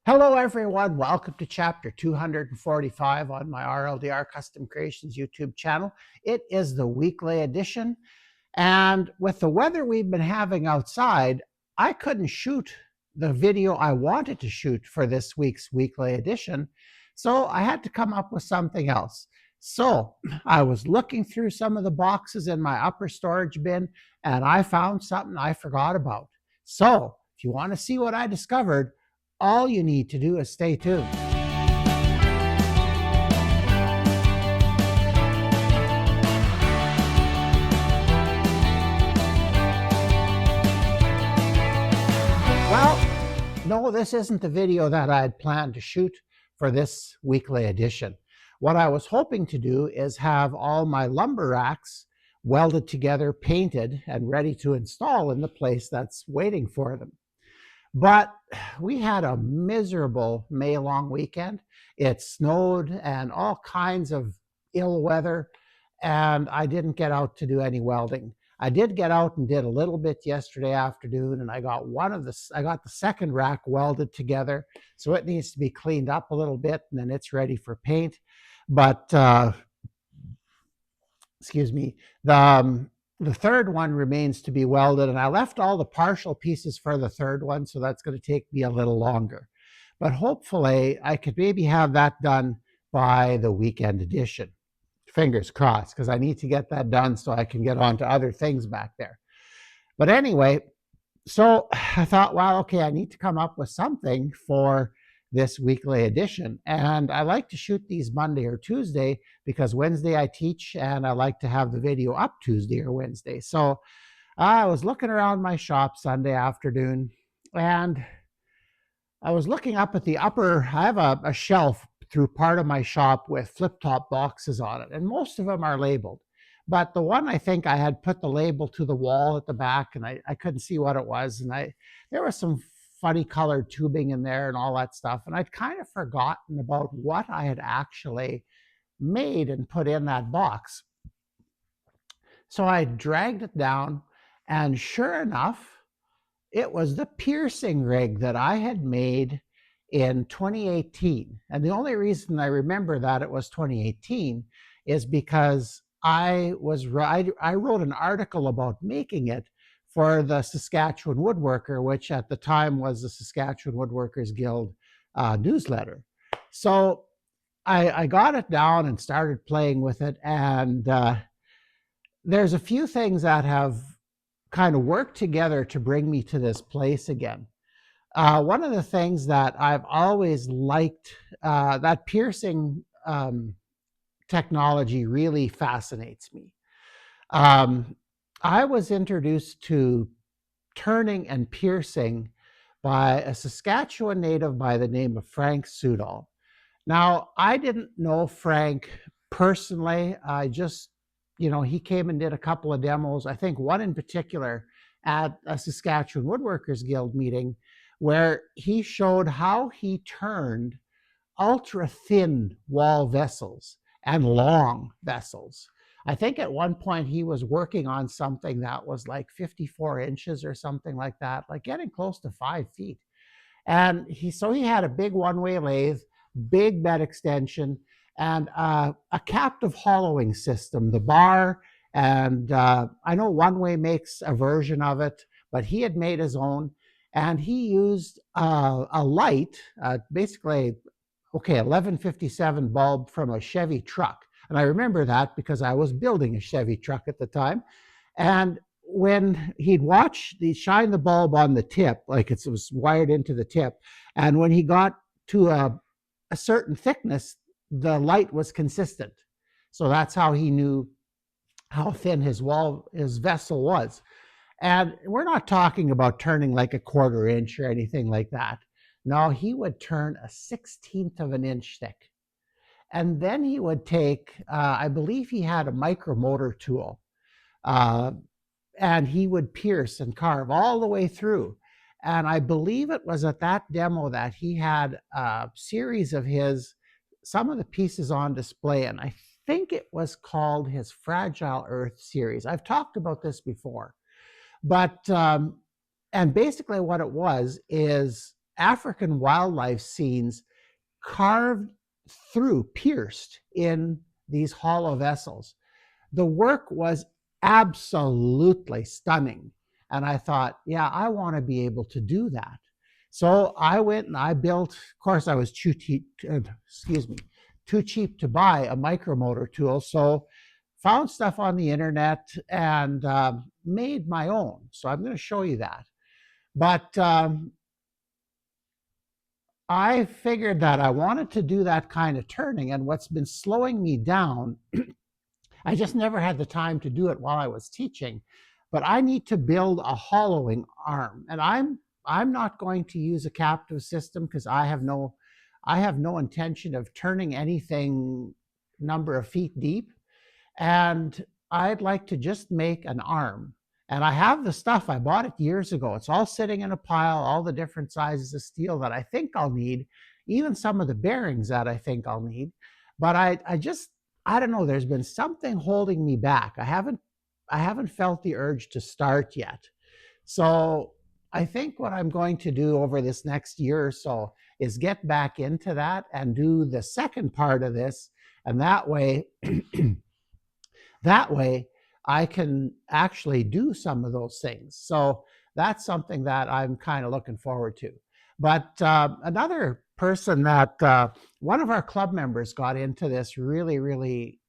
Hello, everyone. Welcome to chapter 245 on my RLDR Custom Creations YouTube channel. It is the weekly edition. And with the weather we've been having outside, I couldn't shoot the video I wanted to shoot for this week's weekly edition. So I had to come up with something else. So I was looking through some of the boxes in my upper storage bin, and I found something I forgot about. So if you want to see what I discovered, all you need to do is stay tuned. Well, no, this isn't the video that I had planned to shoot for this weekly edition. What I was hoping to do is have all my lumber racks welded together, painted, and ready to install in the place that's waiting for them. But we had a miserable May long weekend. It snowed and all kinds of ill weather, and I didn't get out to do any welding. I did get out and did a little bit yesterday afternoon, and I got the second rack welded together, so it needs to be cleaned up a little bit, and then it's ready for paint. But excuse me, the third one remains to be welded, and I left all the partial pieces for the third one, so that's going to take me a little longer. But hopefully I could maybe have that done by the weekend edition. Fingers crossed, because I need to get that done so I can get on to other things back there. But anyway, so I thought, well, okay, I need to come up with something for this weekly edition. And I like to shoot these Monday or Tuesday because Wednesday I teach, and I like to have the video up Tuesday or Wednesday. So I was looking around my shop Sunday afternoon, and I was looking up at the upper, I have a shelf through part of my shop with flip-top boxes on it, and most of them are labeled. But the one I think I had put the label to the wall at the back, and I couldn't see what it was. And there was some funny colored tubing in there and all that stuff. And I'd kind of forgotten about what I had actually made and put in that box. So I dragged it down, and sure enough, it was the piercing rig that I had made in 2018. And the only reason I remember that it was 2018 is because I wrote an article about making it for the Saskatchewan Woodworker, which at the time was the Saskatchewan Woodworkers Guild newsletter. So I got it down and started playing with it, and there's a few things that have kind of worked together to bring me to this place again. One of the things that I've always liked, that piercing technology really fascinates me. I was introduced to turning and piercing by a Saskatchewan native by the name of Frank Sudol. Now, I didn't know Frank personally. I just, he came and did a couple of demos, I think one in particular at a Saskatchewan Woodworkers Guild meeting, where he showed how he turned ultra thin wall vessels and long vessels. I think at one point he was working on something that was like 54 inches or something like that, like getting close to 5 feet. And he had a big one-way lathe, big bed extension, and a captive hollowing system, the bar. And I know One Way makes a version of it, but he had made his own. And he used a light, basically, 1157 bulb from a Chevy truck. And I remember that because I was building a Chevy truck at the time. And when he'd shine the bulb on the tip, like it was wired into the tip, and when he got to a certain thickness, the light was consistent. So that's how he knew how thin his vessel was. And we're not talking about turning like a 1/4 inch or anything like that. No, he would turn a 1/16 of an inch thick. And then he would take, I believe he had a micromotor tool, and he would pierce and carve all the way through. And I believe it was at that demo that he had a series of some of the pieces on display. And I think it was called his Fragile Earth series. I've talked about this before. But, and basically what it was is African wildlife scenes carved through, pierced in these hollow vessels. The work was absolutely stunning. And I thought, yeah, I want to be able to do that. So I went and I built, of course, I was too cheap to buy a micromotor tool. So found stuff on the internet and made my own. So I'm going to show you that. But I figured that I wanted to do that kind of turning. And what's been slowing me down, I just never had the time to do it while I was teaching, but I need to build a hollowing arm. And I'm not going to use a captive system because I have no intention of turning anything number of feet deep. And I'd like to just make an arm. And I have the stuff. I bought it years ago. It's all sitting in a pile, all the different sizes of steel that I think I'll need, even some of the bearings that I think I'll need. But I don't know, there's been something holding me back. I haven't felt the urge to start yet. So I think what I'm going to do over this next year or so is get back into that and do the second part of this. And that way that way I can actually do some of those things. So that's something that I'm kind of looking forward to. But another person that one of our club members got into this really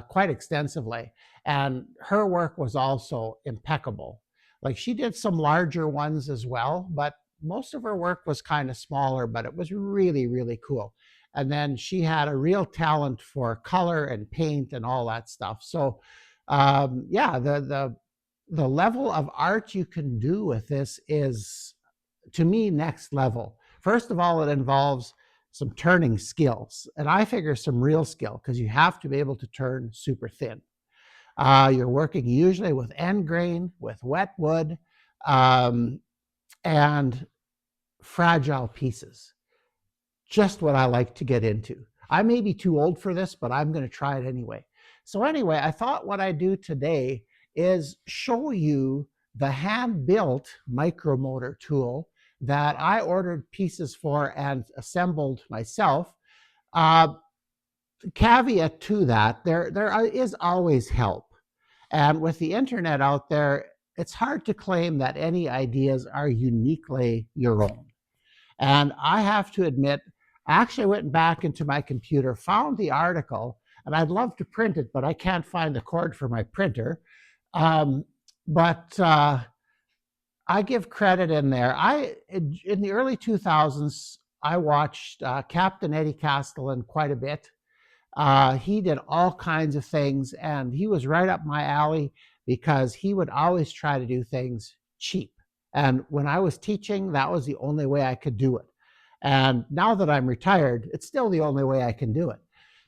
quite extensively, and her work was also impeccable. Like, she did some larger ones as well, but most of her work was kind of smaller, but it was really cool. And then she had a real talent for color and paint and all that stuff. So yeah, the level of art you can do with this is, to me, next level. First of all, it involves some turning skills, and I figure some real skill, because you have to be able to turn super thin. You're working usually with end grain, with wet wood, um, and fragile pieces. Just what I like to get into. I may be too old for this, but I'm going to try it anyway. So anyway, I thought what I do today is show you the hand-built micromotor tool that I ordered pieces for and assembled myself. Uh, Caveat to that, there is always help. And with the internet out there, it's hard to claim that any ideas are uniquely your own. And I have to admit, I actually went back into my computer, found the article, and I'd love to print it, but I can't find the cord for my printer. Um, but I give credit in there. In the early 2000s, I watched Captain Eddie Castellan quite a bit. He did all kinds of things, and he was right up my alley because he would always try to do things cheap. And when I was teaching, that was the only way I could do it. And now that I'm retired, it's still the only way I can do it.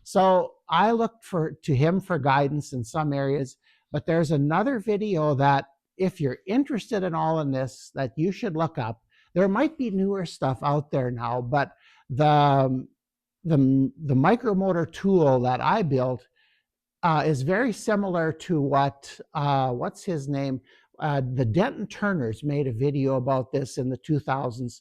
So I looked to him for guidance in some areas, but there's another video that, if you're interested in all in this, that you should look up. There might be newer stuff out there now, but the the micromotor tool that I built is very similar to what's his name? The Denton Turners made a video about this in the 2000s.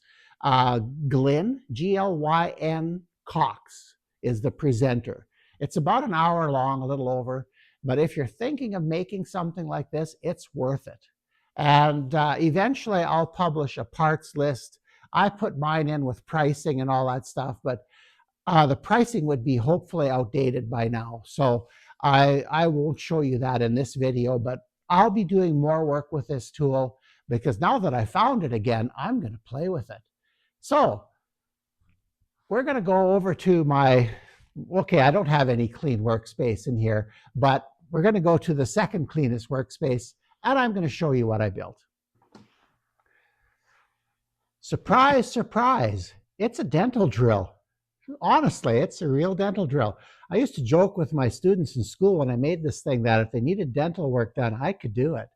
Glyn, Glyn Cox, is the presenter. It's about an hour long, a little over. But if you're thinking of making something like this, it's worth it. And eventually I'll publish a parts list. I put mine in with pricing and all that stuff, but the pricing would be hopefully outdated by now. So I won't show you that in this video, but I'll be doing more work with this tool because now that I found it again, I'm going to play with it. So we're going to go over to okay, I don't have any clean workspace in here, but we're going to go to the second cleanest workspace, and I'm going to show you what I built. Surprise, surprise, it's a dental drill. Honestly, it's a real dental drill. I used to joke with my students in school when I made this thing that if they needed dental work done, I could do it.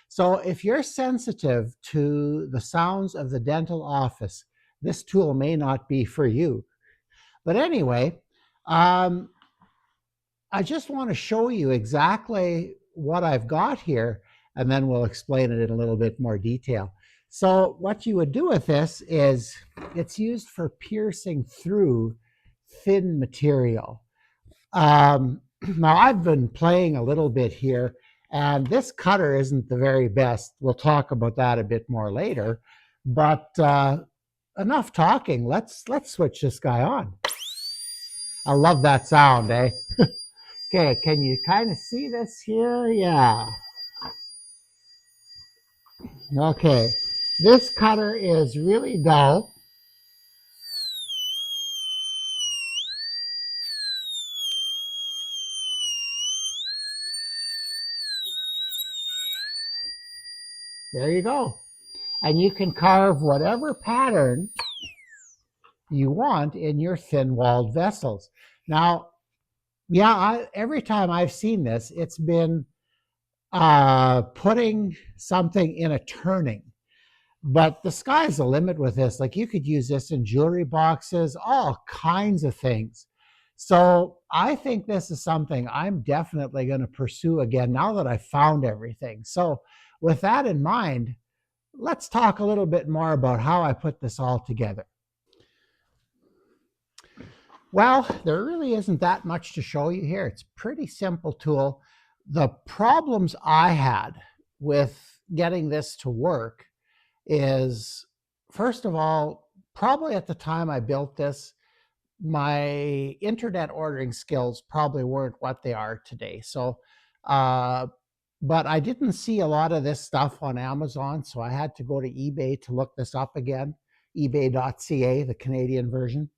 So if you're sensitive to the sounds of the dental office, this tool may not be for you. But anyway, I just want to show you exactly what I've got here, and then we'll explain it in a little bit more detail. So what you would do with this is it's used for piercing through thin material. Now I've been playing a little bit here, and this cutter isn't the very best. We'll talk about that a bit more later. But enough talking. Let's switch this guy on. I love that sound, eh? Okay, can you kind of see this here? Yeah. Okay. This cutter is really dull. There you go. And you can carve whatever pattern you want in your thin walled vessels. Now, yeah, every time I've seen this, it's been putting something in a turning. But the sky's the limit with this. Like you could use this in jewelry boxes, all kinds of things. So I think this is something I'm definitely going to pursue again now that I've found everything. So with that in mind, let's talk a little bit more about how I put this all together. Well, there really isn't that much to show you here. It's a pretty simple tool. The problems I had with getting this to work is, first of all, probably at the time I built this, my internet ordering skills probably weren't what they are today. So, but I didn't see a lot of this stuff on Amazon, so I had to go to eBay to look this up again, ebay.ca, the Canadian version.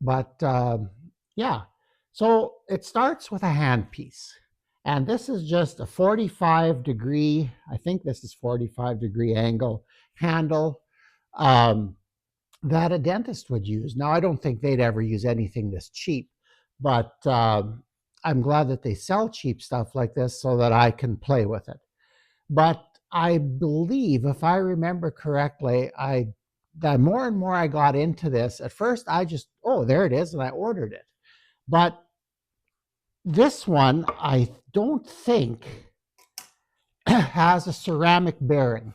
But yeah, so it starts with a handpiece. And this is just a 45-degree, I think this is 45-degree angle handle that a dentist would use. Now, I don't think they'd ever use anything this cheap, but I'm glad that they sell cheap stuff like this so that I can play with it. But I believe, if I remember correctly, the more and more I got into this, at first I just, oh, there it is, and I ordered it. But this one, I don't think has a ceramic bearing,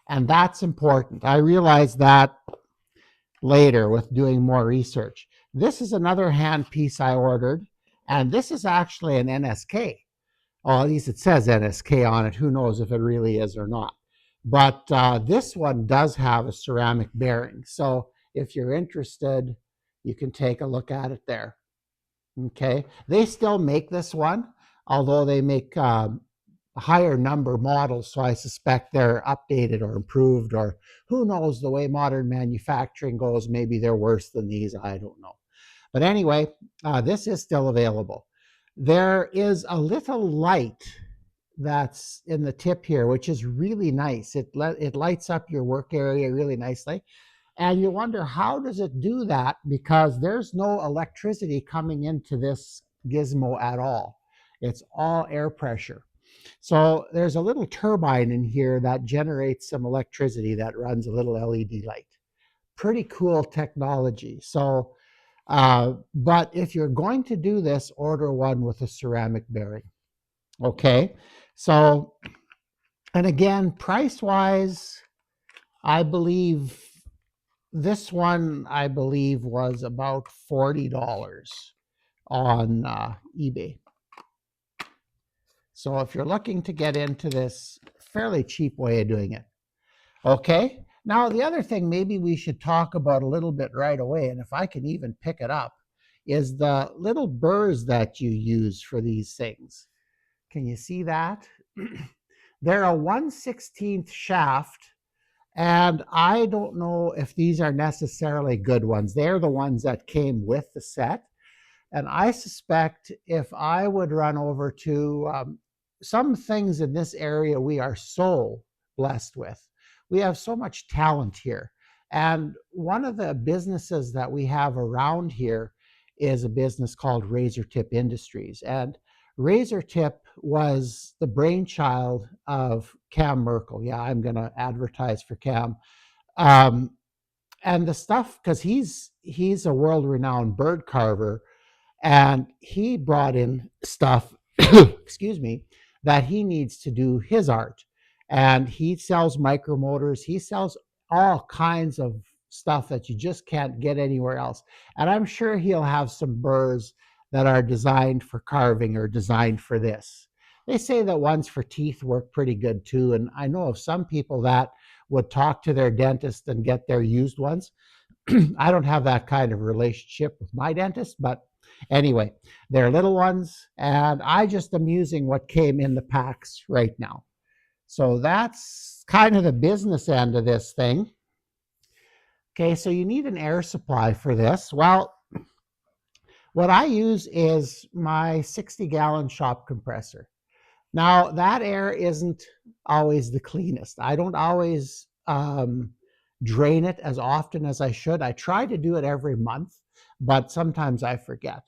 and that's important. I realized that later with doing more research. This is another handpiece I ordered, and this is actually an NSK. Or at least it says NSK on it. Who knows if it really is or not. But this one does have a ceramic bearing. So if you're interested, you can take a look at it there. Okay. They still make this one, although they make higher number models. So I suspect they're updated or improved, or who knows, the way modern manufacturing goes, maybe they're worse than these. I don't know. But anyway, this is still available. There is a little light that's in the tip here, which is really nice. It lights up your work area really nicely. And you wonder, how does it do that? Because there's no electricity coming into this gizmo at all. It's all air pressure. So there's a little turbine in here that generates some electricity that runs a little LED light. Pretty cool technology. So, but if you're going to do this, order one with a ceramic bearing. Okay. So, and again, price wise, I believe this one, I believe, was about $40 on eBay. So if you're looking to get into this, fairly cheap way of doing it. Okay. Now, the other thing maybe we should talk about a little bit right away, and if I can even pick it up, is the little burrs that you use for these things. Can you see that? They're a 1/16th shaft, and I don't know if these are necessarily good ones. They're the ones that came with the set. And I suspect if I would run over to some things in this area we are so blessed with. We have so much talent here. And one of the businesses that we have around here is a business called Razor Tip Industries. And Razor Tip was the brainchild of Cam Merkel. Yeah, I'm going to advertise for Cam. And the stuff, because he's a world-renowned bird carver, and he brought in stuff, excuse me, that he needs to do his art. And he sells micromotors. He sells all kinds of stuff that you just can't get anywhere else. And I'm sure he'll have some burrs that are designed for carving or designed for this. They say that ones for teeth work pretty good too. And I know of some people that would talk to their dentist and get their used ones. I don't have that kind of relationship with my dentist, but anyway, they're little ones. And I just am using what came in the packs right now. So that's kind of the business end of this thing. Okay, so you need an air supply for this. Well, what I use is my 60-gallon shop compressor. Now, that air isn't always the cleanest. I don't always drain it as often as I should. I try to do it every month, but sometimes I forget.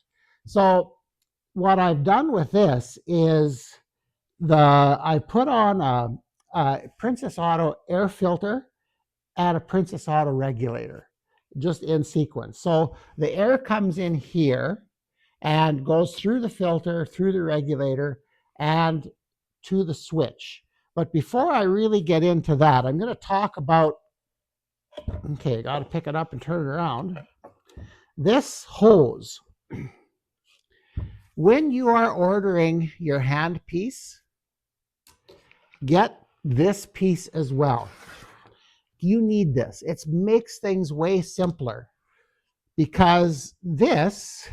So what I've done with this is I put on a Princess Auto air filter and a Princess Auto regulator, just in sequence. So the air comes in here and goes through the filter, through the regulator, and to the switch. But before I really get into that, I'm going to talk about, okay, got to pick it up and turn it around. This hose, when you are ordering your hand piece, get this piece as well. You need this. It makes things way simpler because this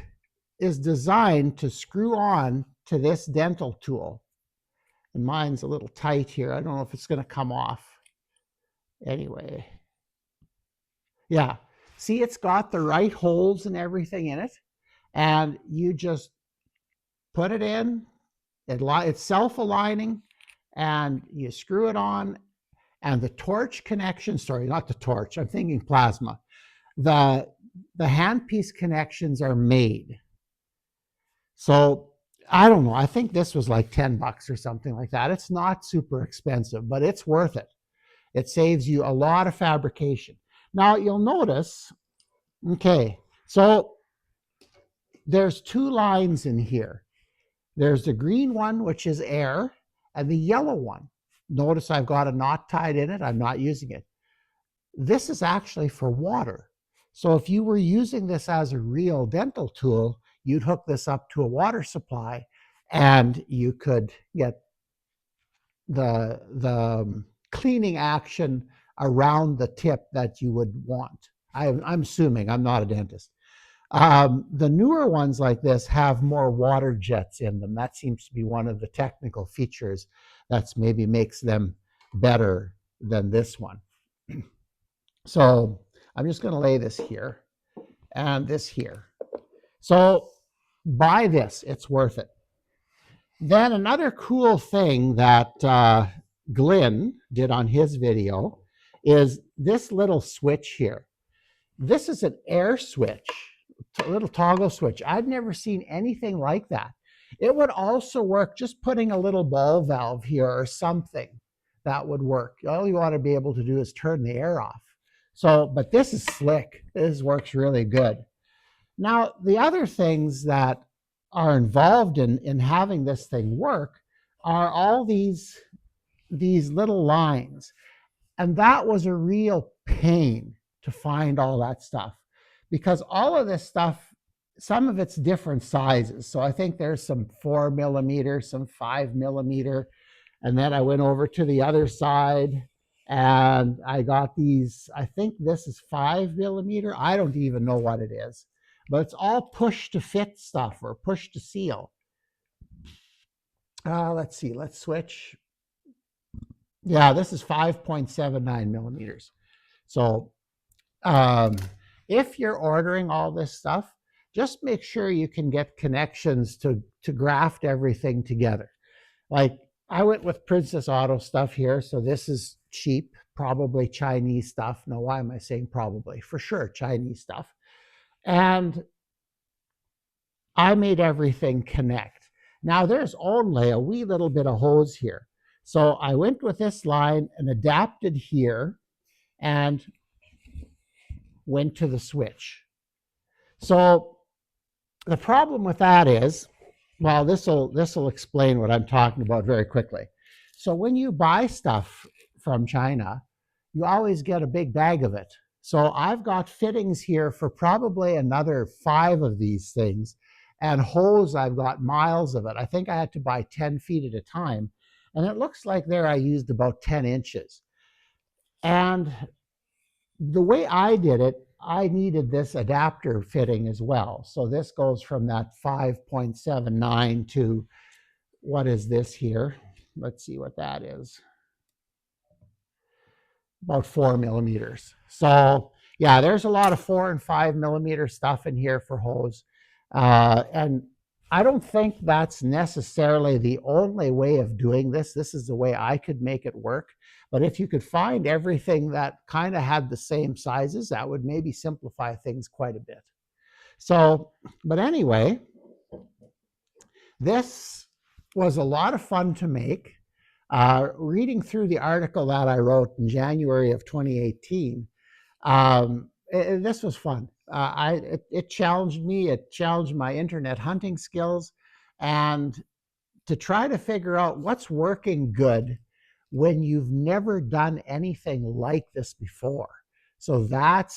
is designed to screw on to this dental tool. And mine's a little tight here. I don't know if it's going to come off. Anyway. Yeah. See, it's got the right holes and everything in it. And you just put it in. It's self-aligning. And you screw it on. And the torch connection, sorry, not the torch. I'm thinking plasma. The handpiece connections are made. So I don't know. I think this was like $10 or something like that. It's not super expensive, but it's worth it. It saves you a lot of fabrication. Now you'll notice, okay, so there's two lines in here. There's the green one, which is air, and the yellow one. Notice I've got a knot tied in it. I'm not using it. This is actually for water. So if you were using this as a real dental tool, you'd hook this up to a water supply and you could get the cleaning action around the tip that you would want. I'm assuming, I'm not a dentist. The newer ones like this have more water jets in them. That seems to be one of the technical features that's maybe makes them better than this one. So I'm just going to lay this here and this here. So buy this, it's worth it. Then another cool thing that Glenn did on his video is this little switch here. This is an air switch, a little toggle switch. I've never seen anything like that. It would also work just putting a little ball valve here or something that would work. All you want to be able to do is turn the air off. So, but this is slick. This works really good. Now, the other things that are involved in having this thing work are all these little lines. And that was a real pain to find all that stuff because all of this stuff, some of it's different sizes. So I think there's some 4 millimeter, some 5 millimeter. And then I went over to the other side and I got these, I think this is 5 millimeter. I don't even know what it is, but it's all push to fit stuff or push to seal. Let's see, let's switch. Yeah, this is 5.79 millimeters. So if you're ordering all this stuff, just make sure you can get connections to graft everything together. Like I went with Princess Auto stuff here. So this is cheap, probably Chinese stuff. Now, why am I saying probably? For sure, Chinese stuff. And I made everything connect. Now there's only a wee little bit of hose here. So I went with this line and adapted here and went to the switch. So the problem with that is, well, this will explain what I'm talking about very quickly. So when you buy stuff from China, you always get a big bag of it. So I've got fittings here for probably another 5 of these things. And hose, I've got miles of it. I think I had to buy 10 feet at a time. And it looks like there I used about 10 inches. And the way I did it, I needed this adapter fitting as well. So this goes from that 5.79 to, what is this here? Let's see what that is. About 4 millimeters. So yeah, there's a lot of 4 and 5 millimeter stuff in here for hose. And I don't think that's necessarily the only way of doing this. This is the way I could make it work. But if you could find everything that kind of had the same sizes, that would maybe simplify things quite a bit. So, but anyway, this was a lot of fun to make. Reading through the article that I wrote in January of 2018, this was fun. It challenged me. It challenged my internet hunting skills, and to try to figure out what's working good when you've never done anything like this before. So that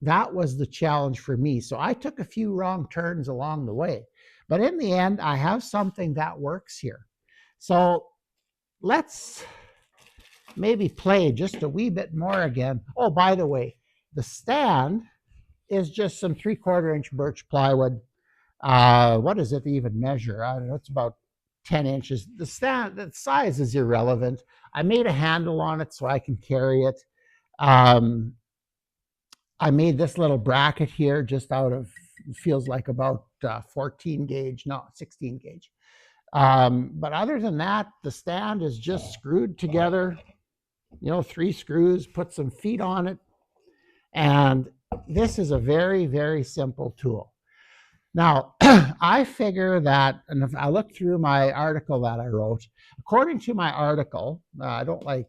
was the challenge for me. So I took a few wrong turns along the way, but in the end, I have something that works here. So let's maybe play just a wee bit more again. Oh, by the way, the stand is just some 3/4 inch birch plywood. What does it even measure? I don't know, it's about 10 inches. The stand, the size is irrelevant. I made a handle on it so I can carry it. I made this little bracket here just out of, feels like about 14 gauge, no, 16 gauge. But other than that, the stand is just screwed together, 3 screws, put some feet on it. And this is a very, very simple tool. Now, I figure that, and if I look through my article that I wrote, according to my article, I don't like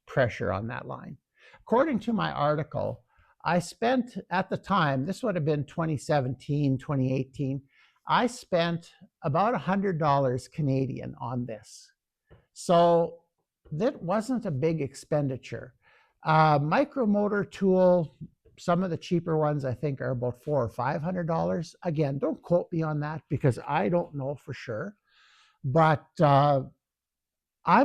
pressure on that line. According to my article, I spent at the time, this would have been 2017, 2018, I spent about $100 Canadian on this. So that wasn't a big expenditure. Micromotor tool, some of the cheaper ones I think are about $400 or $500. Again, don't quote me on that because I don't know for sure. But I'm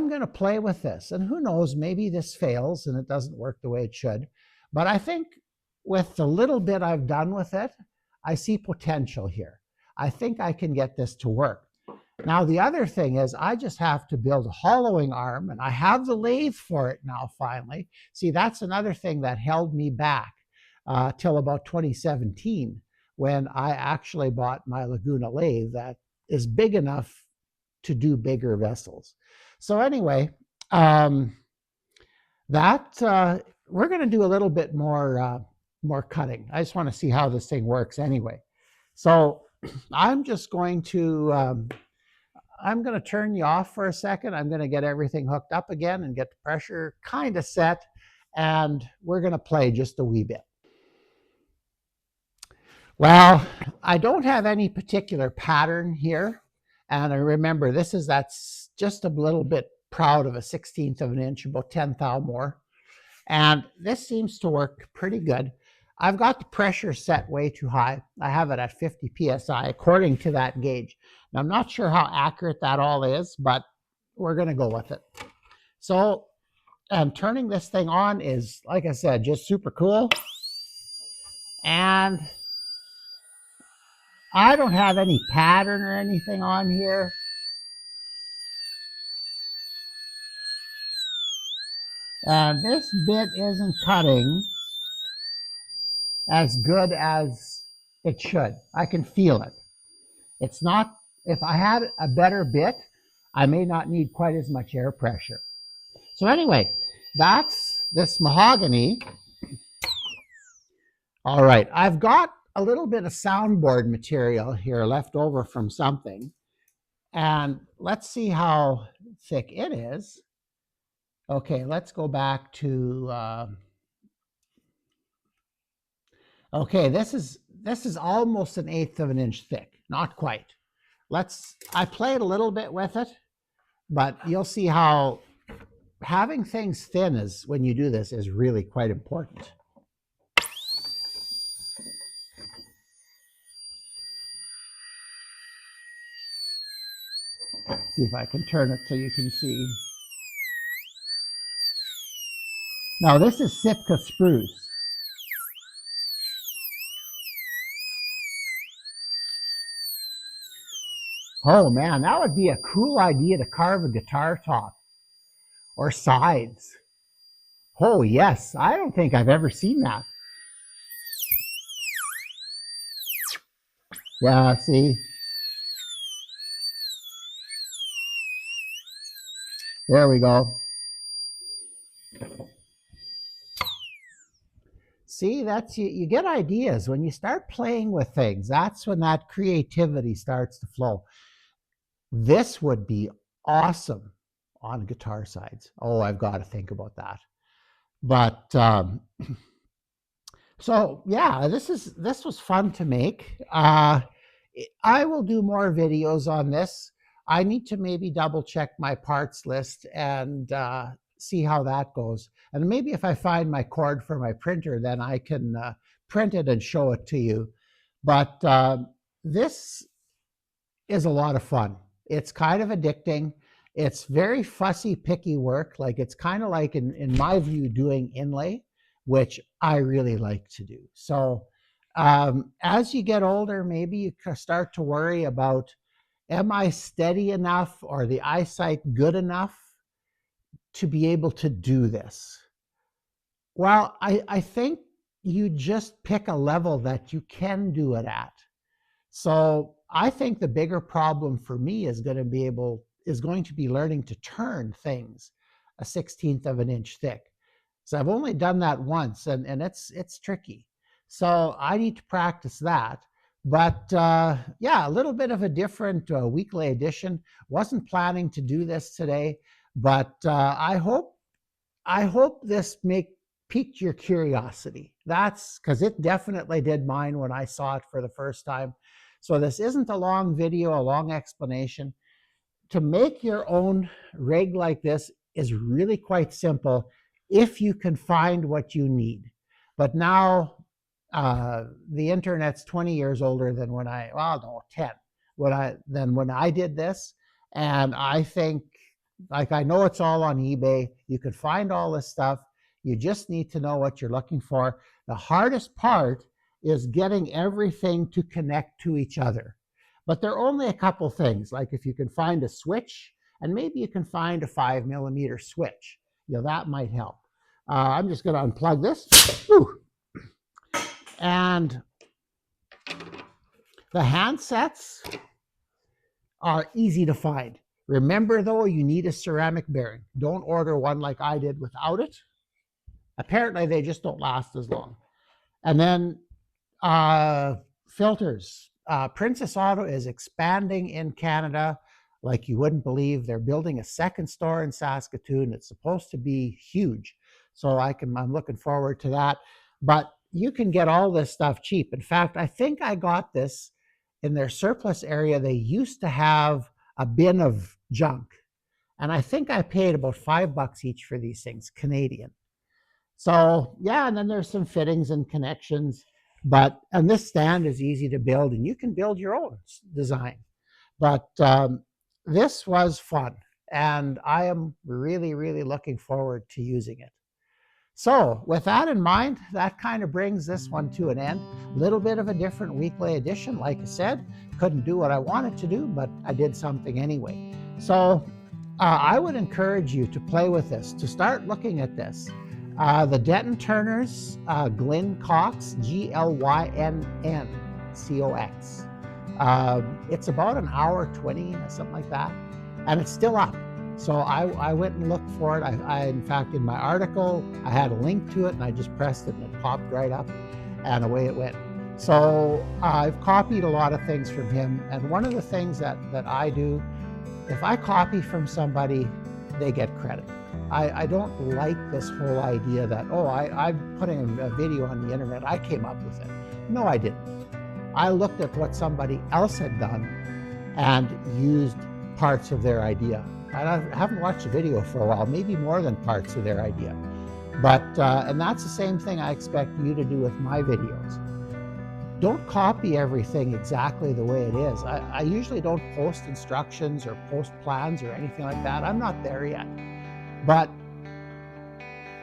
going to play with this, and who knows, maybe this fails and it doesn't work the way it should. But I think with the little bit I've done with it, I see potential here. I think I can get this to work. Now, the other thing is I just have to build a hollowing arm, and I have the lathe for it now, finally. See, that's another thing that held me back till about 2017, when I actually bought my Laguna lathe that is big enough to do bigger vessels. So anyway, we're going to do a little bit more cutting. I just want to see how this thing works anyway. So I'm just going to I'm going to turn you off for a second. I'm going to get everything hooked up again and get the pressure kind of set, and we're going to play just a wee bit. Well, I don't have any particular pattern here. And I remember that's just a little bit proud of a 1/16 of an inch, about 10 thou more. And this seems to work pretty good. I've got the pressure set way too high. I have it at 50 PSI according to that gauge. Now, I'm not sure how accurate that all is, but we're going to go with it. So, and turning this thing on is, like I said, just super cool. And I don't have any pattern or anything on here. And this bit isn't cutting as good as it should. I can feel it. It's not, if I had a better bit, I may not need quite as much air pressure. So anyway, that's this mahogany. All right, I've got a little bit of soundboard material here left over from something. And let's see how thick it is. Okay, let's go back to, okay, this is almost 1/8 of an inch thick, not quite. I played a little bit with it, but you'll see how having things thin is, when you do this, is really quite important. See if I can turn it so you can see. Now this is Sitka spruce. Oh man, that would be a cool idea to carve a guitar top or sides. Oh yes, I don't think I've ever seen that. Yeah, see? There we go. See, that's you get ideas when you start playing with things. That's when that creativity starts to flow. This would be awesome on guitar sides. Oh, I've got to think about that. But so yeah, this was fun to make. I will do more videos on this. I need to maybe double check my parts list and see how that goes. And maybe if I find my cord for my printer, then I can print it and show it to you. But this is a lot of fun. It's kind of addicting. It's very fussy, picky work. Like it's kind of like, in my view, doing inlay, which I really like to do. So as you get older, maybe you start to worry about, am I steady enough or the eyesight good enough to be able to do this? Well, I think you just pick a level that you can do it at. So I think the bigger problem for me is going to be learning to turn things a 16th of an inch thick. So I've only done that once, and it's tricky. So I need to practice that. But yeah, a little bit of a different weekly edition. Wasn't planning to do this today, but I hope this piqued your curiosity. That's because it definitely did mine when I saw it for the first time. So this isn't a long video, a long explanation. To make your own rig like this is really quite simple if you can find what you need. But now the internet's 20 years older than 10, than when I did this. And I think, like, I know it's all on eBay. You can find all this stuff. You just need to know what you're looking for. The hardest part is getting everything to connect to each other. But there are only a couple things, like if you can find a switch, and maybe you can find a 5mm switch, that might help. I'm just going to unplug this. Woo. And the handsets are easy to find. Remember though, you need a ceramic bearing. Don't order one like I did without it. Apparently they just don't last as long. And then filters. Princess Auto is expanding in Canada like you wouldn't believe. They're building a second store in Saskatoon. It's supposed to be huge. So I'm looking forward to that. But you can get all this stuff cheap. In fact, I think I got this in their surplus area. They used to have a bin of junk. And I think I paid about $5 each for these things, Canadian. So yeah, and then there's some fittings and connections. And this stand is easy to build, and you can build your own design. But this was fun, and I am really, really looking forward to using it. So with that in mind, that kind of brings this one to an end. A little bit of a different weekly edition. Like I said, couldn't do what I wanted to do, but I did something anyway. So I would encourage you to play with this, to start looking at this. The Denton Turners, Glyn Cox, GLYNN-COX. It's about an hour 20, something like that, and it's still up. So I went and looked for it. I in fact, in my article, I had a link to it, and I just pressed it, and it popped right up, and away it went. So I've copied a lot of things from him, and one of the things that I do, if I copy from somebody, they get credit. I don't like this whole idea that, I'm putting a video on the internet, I came up with it. No, I didn't. I looked at what somebody else had done and used parts of their idea. I haven't watched the video for a while, maybe more than parts of their idea. But, and that's the same thing I expect you to do with my videos. Don't copy everything exactly the way it is. I usually don't post instructions or post plans or anything like that. I'm not there yet. But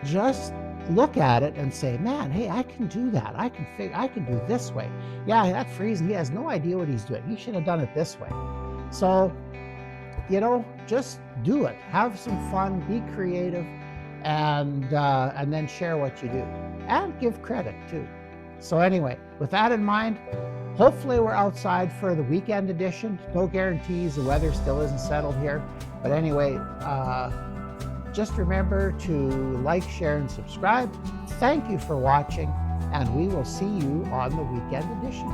just look at it and say, man, hey, I can do that. I can do this way. Yeah, that Friesen, he has no idea what he's doing. He should have done it this way. So, just do it. Have some fun, be creative, and then share what you do. And give credit too. So anyway, with that in mind, hopefully we're outside for the weekend edition. No guarantees, the weather still isn't settled here. But anyway, just remember to like, share, and subscribe. Thank you for watching, and we will see you on the weekend edition.